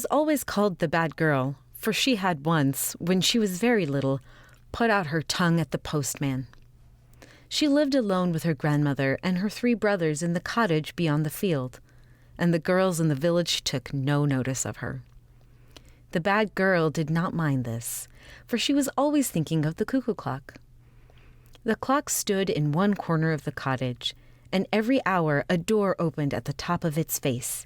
was always called the bad girl, for she had once, when she was very little, put out her tongue at the postman. She lived alone with her grandmother and her 3 brothers in the cottage beyond the field, and the girls in the village took no notice of her. The bad girl did not mind this, for she was always thinking of the cuckoo clock. The clock stood in one corner of the cottage, and every hour a door opened at the top of its face,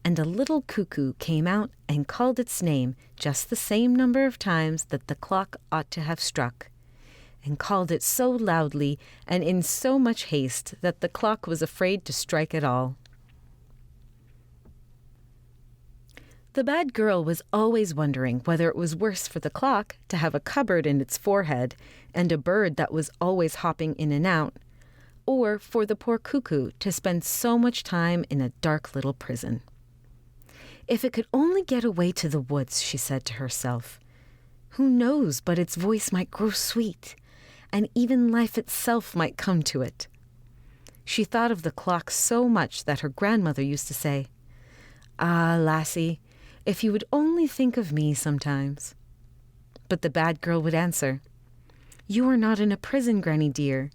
and a little cuckoo came out and called its name just the same number of times that the clock ought to have struck, and called it so loudly and in so much haste that the clock was afraid to strike at all. The bad girl was always wondering whether it was worse for the clock to have a cupboard in its forehead and a bird that was always hopping in and out, or for the poor cuckoo to spend so much time in a dark little prison. If it could only get away to the woods, she said to herself, who knows but its voice might grow sweet, and even life itself might come to it. She thought of the clock so much that her grandmother used to say, "Ah, lassie, if you would only think of me sometimes." But the bad girl would answer, "You are not in a prison, Granny dear,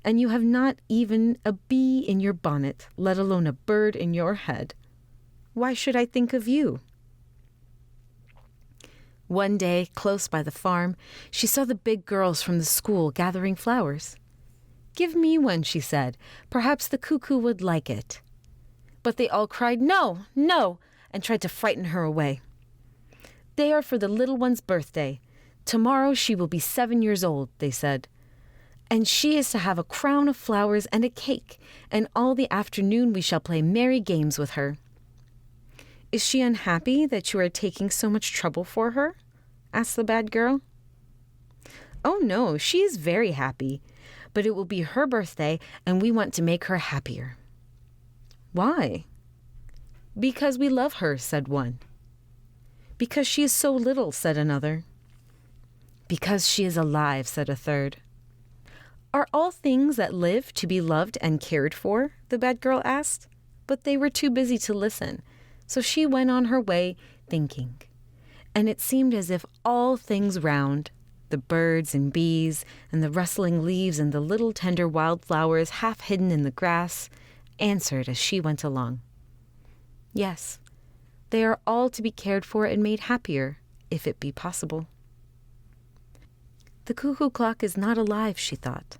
and you have not even a bee in your bonnet, let alone a bird in your head. Why should I think of you?" One day, close by the farm, she saw the big girls from the school gathering flowers. "Give me one," she said. "Perhaps the cuckoo would like it." But they all cried, "No, no," and tried to frighten her away. "They are for the little one's birthday. Tomorrow she will be 7 years old," they said. "And she is to have a crown of flowers and a cake, and all the afternoon we shall play merry games with her." "Is she unhappy that you are taking so much trouble for her?" asked the bad girl. "Oh no, she is very happy, but it will be her birthday and we want to make her happier." "Why?" "Because we love her," said one. "Because she is so little," said another. "Because she is alive," said a third. "Are all things that live to be loved and cared for?" the bad girl asked, but they were too busy to listen, so she went on her way thinking. And it seemed as if all things round, the birds and bees and the rustling leaves and the little tender wildflowers half hidden in the grass, answered as she went along. Yes, they are all to be cared for and made happier, if it be possible. The cuckoo clock is not alive, she thought.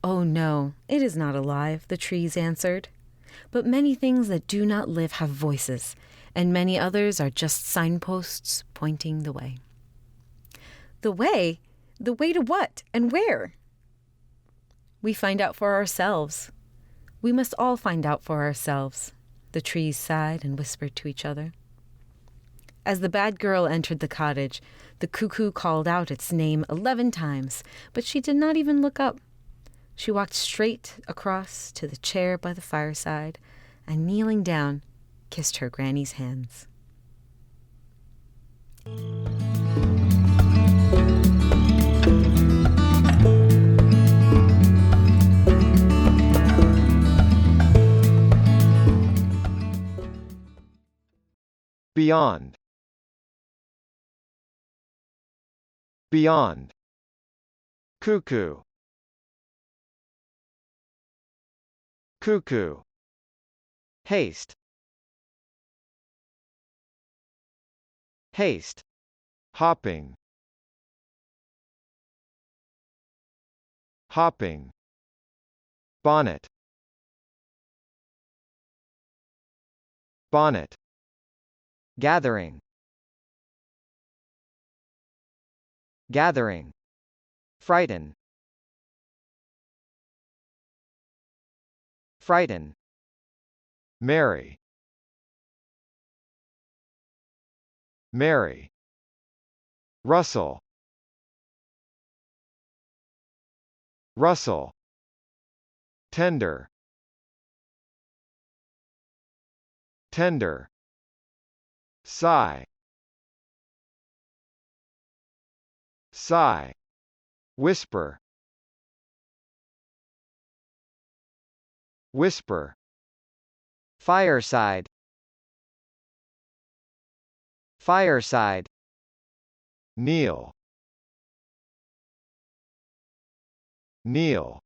"Oh no, it is not alive," the trees answered. "But many things that do not live have voices, and many others are just signposts pointing the way." "The way? The way to what and where?" "We find out for ourselves. We must all find out for ourselves," the trees sighed and whispered to each other. As the bad girl entered the cottage, the cuckoo called out its name 11 times, but she did not even look up. She walked straight across to the chair by the fireside, and kneeling down, kissed her granny's hands. Beyond. Beyond. Cuckoo. Cuckoo. Haste. Haste. Hopping. Hopping. Bonnet. Bonnet. Gathering. Gathering. Frighten. Frighten. Marry. Marry. Rustle. Rustle. Tender. Tender. Sigh. Sigh. Whisper. Whisper. Fireside. fireside, kneel, kneel,